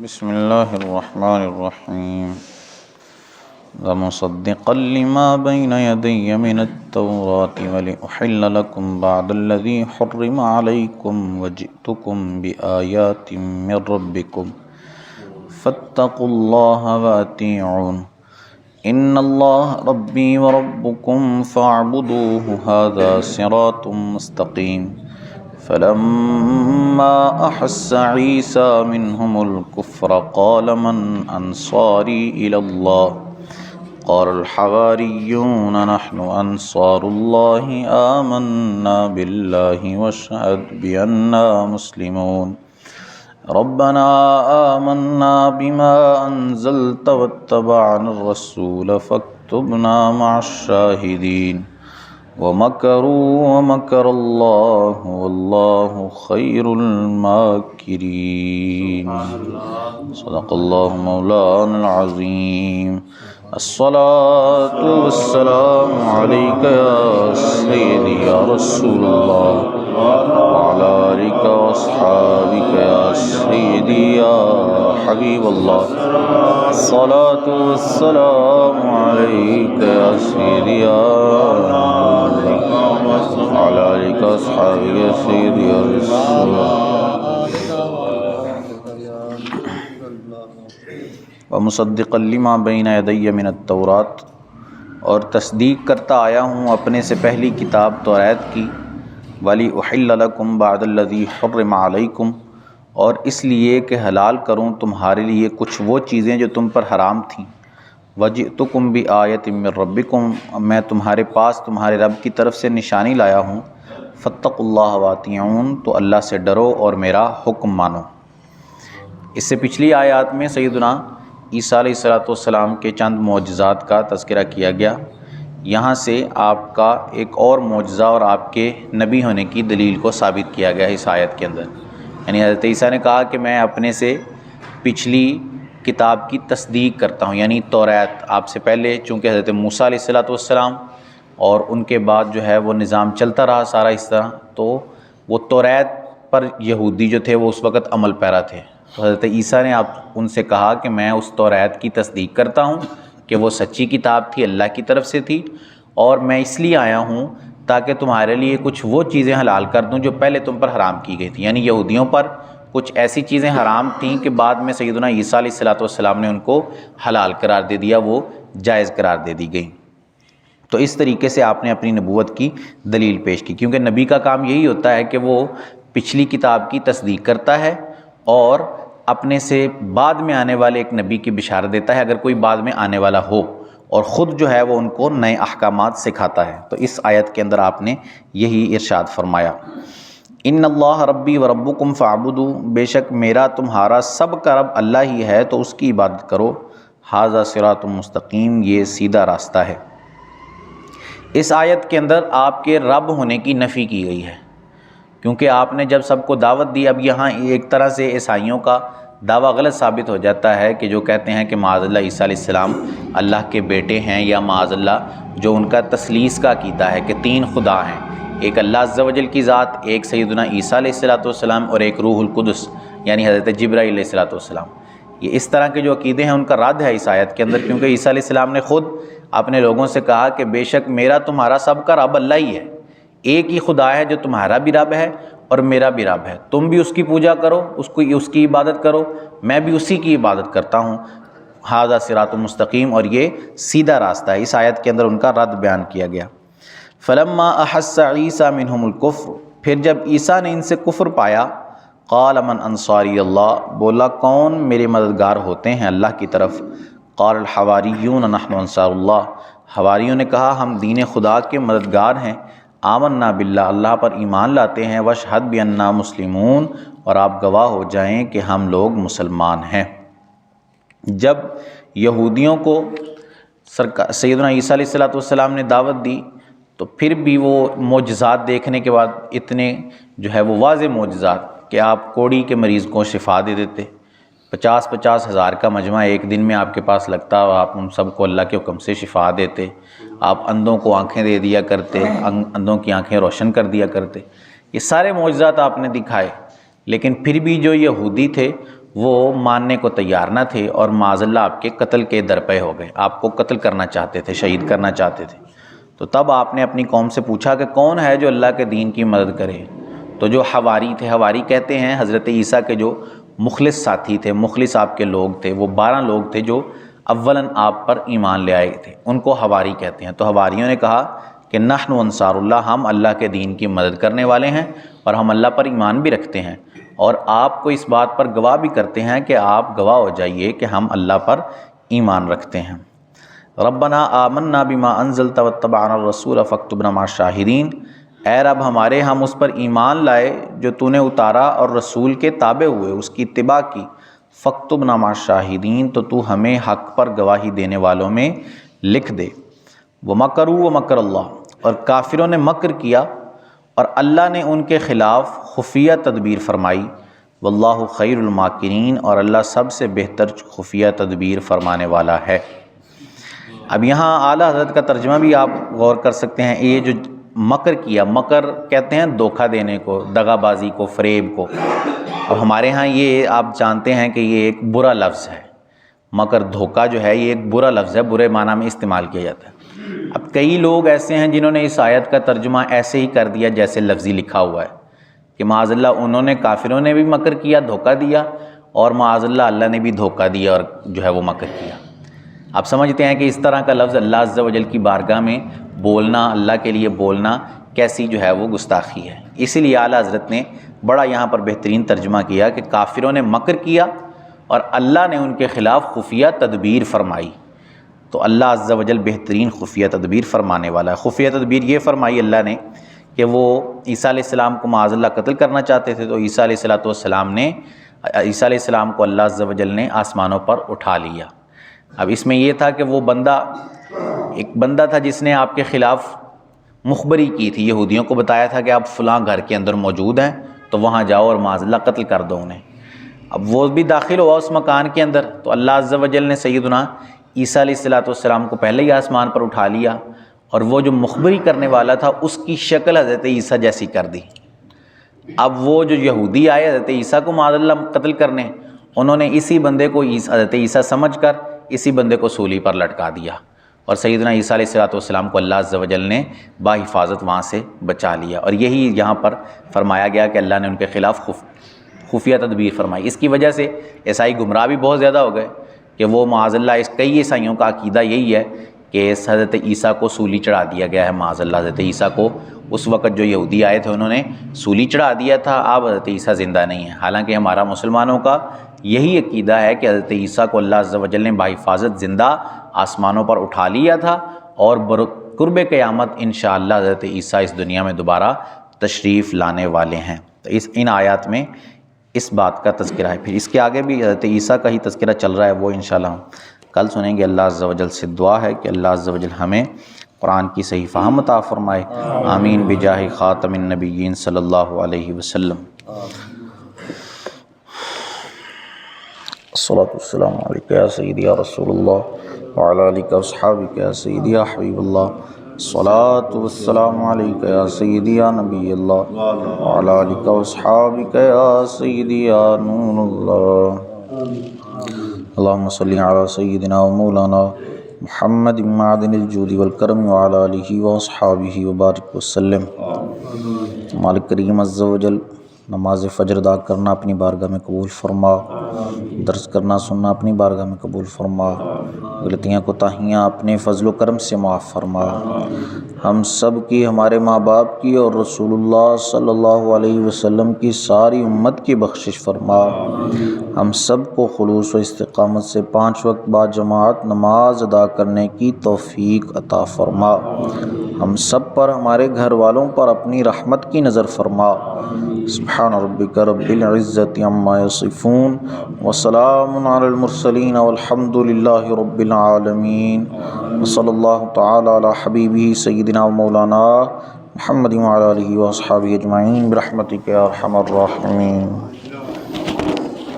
بسم اللہ الرحمن الرحیم ومصدقا لما بین یدی من التوراة ولأحل لکم بعد الذی حرم علیکم وجئتکم بآیات من ربکم فاتقوا اللہ وأطیعون ان اللہ ربی وربکم فاعبدوہ ھذا صراط مستقیم فلما أحس عيسى منهم الكفر قال من أنصاري إلى الله قال الحواريون نحن أنصار الله آمنا بالله واشهد بأننا مسلمون ربنا آمنا بما أنزلت واتبعنا الرسول فاكتبنا مع الشاهدين ومكروا ومكر الله والله خير الماكرين صدق الله مولانا العظيم الصلاة والسلام عليك يا سيدي يا رسول الله وعلى آلك وأصحابك يا سيدي يا حبيب الله الصلاة والسلام عليك يا سيدي يا وعلى آلك وأصحابك يا سيدي يا رسول الله ومصدقا لما بين يدي من التوراة، اور تصدیق کرتا آیا ہوں اپنے سے پہلی کتاب توریت کی، وَلِأُحِلَّ لَكُمْ بَعْدَ الَّذِي حُرِّمَ عَلَيْكُمْ، اور اس لیے کہ حلال کروں تمہارے لیے کچھ وہ چیزیں جو تم پر حرام تھیں، وَجِئْتُكُمْ بِآیَةٍ مِّن رَبِّكُمْ، میں تمہارے پاس تمہارے رب کی طرف سے نشانی لایا ہوں، فَاتَّقُوا اللَّهَ وَأَطِیعُونَ، تو اللہ سے ڈرو اور میرا حکم مانو۔ اس سے پچھلی آیات میں سیدنا عیسیٰ علیہ السلام کے چند معجزات کا تذکرہ کیا گیا، یہاں سے آپ کا ایک اور معجزہ اور آپ کے نبی ہونے کی دلیل کو ثابت کیا گیا ہے اس آیت کے اندر۔ یعنی حضرت عیسیٰ نے کہا کہ میں اپنے سے پچھلی کتاب کی تصدیق کرتا ہوں، یعنی توریت، آپ سے پہلے چونکہ حضرت موسیٰ علیہ السلام اور ان کے بعد جو ہے وہ نظام چلتا رہا سارا اس طرح، تو وہ توریت پر یہودی جو تھے وہ اس وقت عمل پیرا تھے، تو حضرت عیسیٰ نے ان سے کہا کہ میں اس توریت کی تصدیق کرتا ہوں کہ وہ سچی کتاب تھی، اللہ کی طرف سے تھی، اور میں اس لیے آیا ہوں تاکہ تمہارے لیے کچھ وہ چیزیں حلال کر دوں جو پہلے تم پر حرام کی گئی تھیں، یعنی یہودیوں پر کچھ ایسی چیزیں حرام تھیں کہ بعد میں سیدنا عیسیٰ علیہ السلام نے ان کو حلال قرار دے دیا، وہ جائز قرار دے دی گئی۔ تو اس طریقے سے آپ نے اپنی نبوت کی دلیل پیش کی، کیونکہ نبی کا کام یہی ہوتا ہے کہ وہ پچھلی کتاب کی تصدیق کرتا ہے اور اپنے سے بعد میں آنے والے ایک نبی کی بشارت دیتا ہے اگر کوئی بعد میں آنے والا ہو، اور خود جو ہے وہ ان کو نئے احکامات سکھاتا ہے۔ تو اس آیت کے اندر آپ نے یہی ارشاد فرمایا، ان اللہ ربی و ربکم فاعبدوا، بے شک میرا تمہارا سب کا رب اللہ ہی ہے تو اس کی عبادت کرو، ھذا صراط مستقیم، یہ سیدھا راستہ ہے۔ اس آیت کے اندر آپ کے رب ہونے کی نفی کی گئی ہے، کیونکہ آپ نے جب سب کو دعوت دی، اب یہاں ایک طرح سے عیسائیوں کا دعویٰ غلط ثابت ہو جاتا ہے کہ جو کہتے ہیں کہ معاذ اللہ عیسیٰ علیہ السلام اللہ کے بیٹے ہیں، یا معاذ اللہ جو ان کا تثلیث کا عقیدہ ہے کہ تین خدا ہیں، ایک اللہ عز و جل کی ذات، ایک سیدنا عیسیٰ علیہ السلام اور ایک روح القدس یعنی حضرت جبرائیل علیہ السلام۔ یہ اس طرح کے جو عقیدے ہیں ان کا رد ہے اس آیت کے اندر، کیونکہ عیسیٰ علیہ السلام نے خود اپنے لوگوں سے کہا کہ بے شک میرا تمہارا سب کا رب اللہ ہی ہے، ایک ہی خدا ہے جو تمہارا بھی رب ہے اور میرا بھی رب ہے، تم بھی اس کی پوجا کرو، اس کی عبادت کرو، میں بھی اسی کی عبادت کرتا ہوں، ھذا صراط مستقیم، اور یہ سیدھا راستہ ہے۔ اس آیت کے اندر ان کا رد بیان کیا گیا۔ فلما احس عیسیٰ منہم الکفر، پھر جب عیسیٰ نے ان سے کفر پایا، قال من انصاری اللہ، بولا کون میرے مددگار ہوتے ہیں اللہ کی طرف، قال الحواریون نحن انصار اللہ، حواریوں نے کہا ہم دین خدا کے مددگار ہیں، آمنا باللہ، اللہ پر ایمان لاتے ہیں، واشہد بأننا مسلمون، اور آپ گواہ ہو جائیں کہ ہم لوگ مسلمان ہیں۔ جب یہودیوں کو سیدنا عیسیٰ علیہ السلام نے دعوت دی تو پھر بھی وہ معجزات دیکھنے کے بعد اتنے جو ہے وہ واضح معجزات کہ آپ کوڑی کے مریض کو شفا دے دیتے، 50 ہزار کا مجمع ایک دن میں آپ کے پاس لگتا اور آپ ان سب کو اللہ کے حکم سے شفا دیتے، آپ اندھوں کو آنکھیں دے دیا کرتے، اندھوں کی آنکھیں روشن کر دیا کرتے، یہ سارے معجزات آپ نے دکھائے۔ لیکن پھر بھی جو یہودی تھے وہ ماننے کو تیار نہ تھے اور معاذ اللہ آپ کے قتل کے درپے ہو گئے، آپ کو قتل کرنا چاہتے تھے، شہید کرنا چاہتے تھے۔ تو تب آپ نے اپنی قوم سے پوچھا کہ کون ہے جو اللہ کے دین کی مدد کرے؟ تو جو حواری تھے، حواری کہتے ہیں حضرت عیسیٰ کے جو مخلص ساتھی تھے، مخلص آپ کے لوگ تھے، وہ 12 لوگ تھے جو اولاً آپ پر ایمان لے آئے تھے، ان کو حواری کہتے ہیں۔ تو حواریوں نے کہا کہ نحن انصار اللہ، ہم اللہ کے دین کی مدد کرنے والے ہیں اور ہم اللہ پر ایمان بھی رکھتے ہیں، اور آپ کو اس بات پر گواہ بھی کرتے ہیں کہ آپ گواہ ہو جائیے کہ ہم اللہ پر ایمان رکھتے ہیں۔ ربنا آمنا بما انزلت واتبعنا الرسول فاکتبنا مع الشاہدین، اے رب ہمارے، ہم اس پر ایمان لائے جو تو نے اتارا اور رسول کے تابع ہوئے، اس کی اتباع کی، فاکتبنا مع الشاہدین، تو ہمیں حق پر گواہی دینے والوں میں لکھ دے۔ ومکروا ومکر اللہ، اور کافروں نے مکر کیا اور اللہ نے ان کے خلاف خفیہ تدبیر فرمائی۔ واللہ خیر الماکرین، اور اللہ سب سے بہتر خفیہ تدبیر فرمانے والا ہے۔ اب یہاں اعلیٰ حضرت کا ترجمہ بھی آپ غور کر سکتے ہیں۔ یہ جو مکر کیا، مکر کہتے ہیں دھوکہ دینے کو، دغا بازی کو، فریب کو۔ اب ہمارے ہاں یہ آپ جانتے ہیں کہ یہ ایک برا لفظ ہے، مکر، دھوکہ جو ہے یہ ایک برا لفظ ہے، برے معنی میں استعمال کیا جاتا ہے۔ اب کئی لوگ ایسے ہیں جنہوں نے اس آیت کا ترجمہ ایسے ہی کر دیا جیسے لفظی لکھا ہوا ہے کہ معاذ اللہ انہوں نے، کافروں نے بھی مکر کیا، دھوکہ دیا، اور معاذ اللہ اللہ نے بھی دھوکہ دیا اور جو ہے وہ مکر کیا۔ آپ سمجھتے ہیں کہ اس طرح کا لفظ اللہ عز و جل کی بارگاہ میں بولنا، اللہ کے لیے بولنا کیسی جو ہے وہ گستاخی ہے۔ اسی لیے اعلیٰ حضرت نے بڑا یہاں پر بہترین ترجمہ کیا کہ کافروں نے مکر کیا اور اللہ نے ان کے خلاف خفیہ تدبیر فرمائی۔ تو اللہ عز و جل بہترین خفیہ تدبیر فرمانے والا ہے۔ خفیہ تدبیر یہ فرمائی اللہ نے کہ وہ عیسیٰ علیہ السلام کو معاذ اللہ قتل کرنا چاہتے تھے، تو عیسیٰ علیہ السلام نے، عیسیٰ علیہ السلام کو اللہ عز و جل نے آسمانوں پر اٹھا لیا۔ اب اس میں یہ تھا کہ وہ بندہ، ایک بندہ تھا جس نے آپ کے خلاف مخبری کی تھی، یہودیوں کو بتایا تھا کہ آپ فلاں گھر کے اندر موجود ہیں تو وہاں جاؤ اور معاذ اللہ قتل کر دو انہیں۔ اب وہ بھی داخل ہوا اس مکان کے اندر، تو اللہ عز و جل نے سیدنا عیسیٰ علیہ السلام کو پہلے ہی آسمان پر اٹھا لیا، اور وہ جو مخبری کرنے والا تھا اس کی شکل حضرت عیسیٰ جیسی کر دی۔ اب وہ جو یہودی آئے حضرت عیسیٰ کو معاذ اللہ قتل کرنے، انہوں نے اسی بندے کو حضرت عیسیٰ سمجھ کر اسی بندے کو سولی پر لٹکا دیا، اور سیدنا عیسیٰ علیہ السلام کو اللہ عز و جل نے باحفاظت وہاں سے بچا لیا۔ اور یہی یہاں پر فرمایا گیا کہ اللہ نے ان کے خلاف خفیہ تدبیر فرمائی۔ اس کی وجہ سے عیسائی گمراہ بھی بہت زیادہ ہو گئے کہ وہ معاذ اللہ، کئی عیسائیوں کا عقیدہ یہی ہے کہ حضرت عیسیٰ کو سولی چڑھا دیا گیا ہے معاذ اللہ۔ حضرت عیسیٰ کو اس وقت جو یہودی آئے تھے انہوں نے سولی چڑھا دیا تھا، اب حضرت عیسیٰ زندہ نہیں ہے۔ حالانکہ ہمارا مسلمانوں کا یہی عقیدہ ہے کہ حضرت عیسیٰ کو اللہ عز و جل نے بحفاظت زندہ آسمانوں پر اٹھا لیا تھا، اور قرب قیامت انشاءاللہ حضرت عیسیٰ اس دنیا میں دوبارہ تشریف لانے والے ہیں۔ تو ان آیات میں اس بات کا تذکرہ ہے۔ پھر اس کے آگے بھی حضرت عیسیٰ کا ہی تذکرہ چل رہا ہے، وہ انشاءاللہ ہم کل سنیں گے۔ اللہ عز و جل سے دعا ہے کہ اللہ عز و جل ہمیں قرآن کی صحیح فہم عطا فرمائے، آمین بجاہ خاتم النبیین صلی اللہ علیہ وسلم۔ الصلاۃ والسلام علیکہ یا سیدی یا رسول اللہ وعلی آلک واصحابک یا سیدی یا حبیب اللہ، الصلاۃ والسلام علیکہ یا سیدی یا نبی اللہ وعلی آلک واصحابک یا سیدی یا نور اللہ۔ اللہم صلی علی سیدنا و مولانا محمد معدن الجود والکرم وعلی آلہ واصحابہ وبارک وسلم۔ مالک کریم عز و جل نماز فجر ادا کرنا اپنی بارگاہ میں قبول فرما، درس کرنا سننا اپنی بارگاہ میں قبول فرما، غلطیاں کوتاہیاں اپنے فضل و کرم سے معاف فرما، ہم سب کی، ہمارے ماں باپ کی اور رسول اللہ صلی اللہ علیہ وسلم کی ساری امت کی بخشش فرما، ہم سب کو خلوص و استقامت سے 5 وقت بعد جماعت نماز ادا کرنے کی توفیق عطا فرما، ہم سب پر، ہمارے گھر والوں پر اپنی رحمت کی نظر فرما۔ سبحان ربک رب العزت عما یصفون وسلام علی المرسلین والحمد للہ رب العالمین، وصلی اللہ تعالی علی حبیبہ سیدنا و مولانا محمد وعلی آلہ واصحابہ اجمعین برحمتک یا ارحم الراحمین۔